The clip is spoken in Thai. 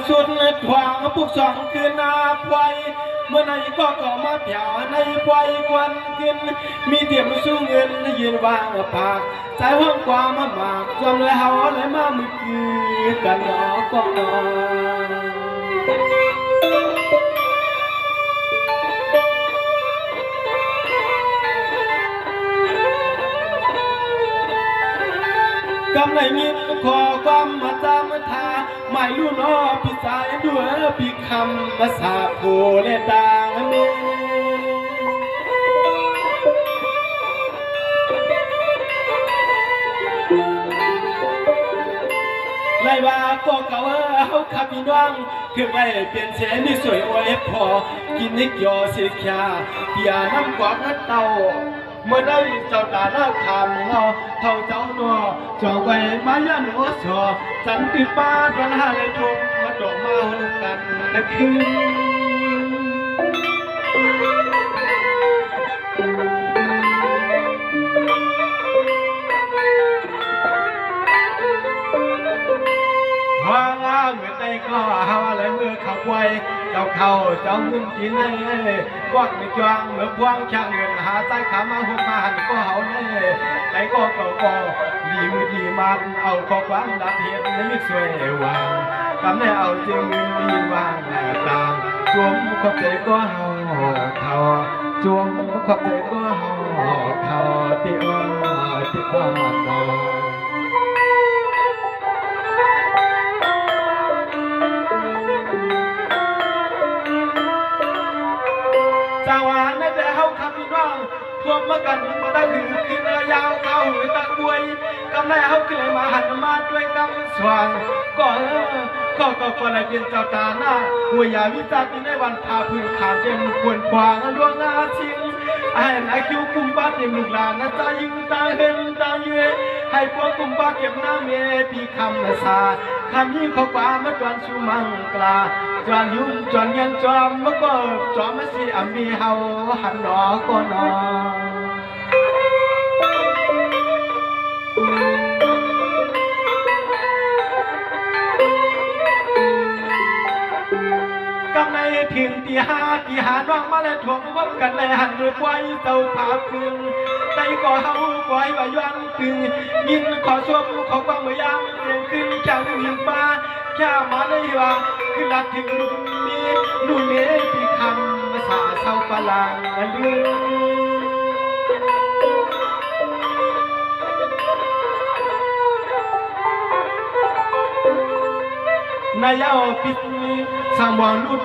สุดทวงปุกสองคืนนาพไวเมื่อไหนก็มาเพียวในไฟควันกินมีเตียมสู้เงินยืนวางปากใจห้องความมาหมากจำเลยเฮาเลยมามือคือกันหนอก็นอกำไรยินขอความมาจำทาไม่รู้นอพี่สายด้วยพี่คำภาษาโคเลดางเมไล่ว่าก็เก่าเขาขับพี่น้องคือไม่เปลี่ยนเสียนี่สวยโอ้ยพอกินนิกยอเสียแค่เปียน้ำกวาดนัดเต่าเมื่อได้เจ้าตาหน้าคำเงาเท่าเจ้าหนัวจองไว้มายันหัวสอสันติป้าตอนหาเลยทุ่มมาดอกมาหงกันนะคืนเมื่อใดก็หาอะไรเมื่อขับไวเจ้าเขาเจ้าเงินกินให้กวักไม่จวงเมื่อพวงช่างเงินหาใต้ขามาหุบมาหันก็เฮาเน่ไหนก็ดีมือดีมันเอาข้อความดับเหตุในมิตรสวยวางทำให้เอาจริงเงินดีวางต่างจวงขอบใจก็เฮาเขาจวงขอบใจก็เฮาเขาที่อ้อที่อ้อนสาวานในแต่เฮาคำพี่น้องรวมมากันมาได้ถือขึ้นยาวเข้าตะกวยกำไรเฮาเคยมาหันมาด้วยกำสว่างก็อะไรเป็นเจ้าตาหน้าหัวยาวิจารณ์ในวันพาพื้นขาเต็มควรควางดวงอาชิงไอ้นายคิวกุมบ้านเต็มลูกหลานนะตายิงตาเห็นตาเย่ให้พวกกุมบ้าเก็บน้ำเมปีคำนาซาคำยิ่งเขาป่ามาจวนชูมังกลาจวนยุ่งจวนเงินจอมเมื่อก็จอมมาสิอามีเฮาหันหนอก็นอกำในถิ่นที่หาน้องมาแล้วถ่วงพบกันเลยหันมือควายเต่าผาพึงใจก็เฮาคอยว่าย้อนตึงยินขอชมขอความเมื่อยามเรียนขึ้นจากหินป่าแค่มาเลยว่าคือลัดถึงนี้ดูเนี้พี่คำภาษาเศร้าปลางลืนายเอาปิดสามวันรู้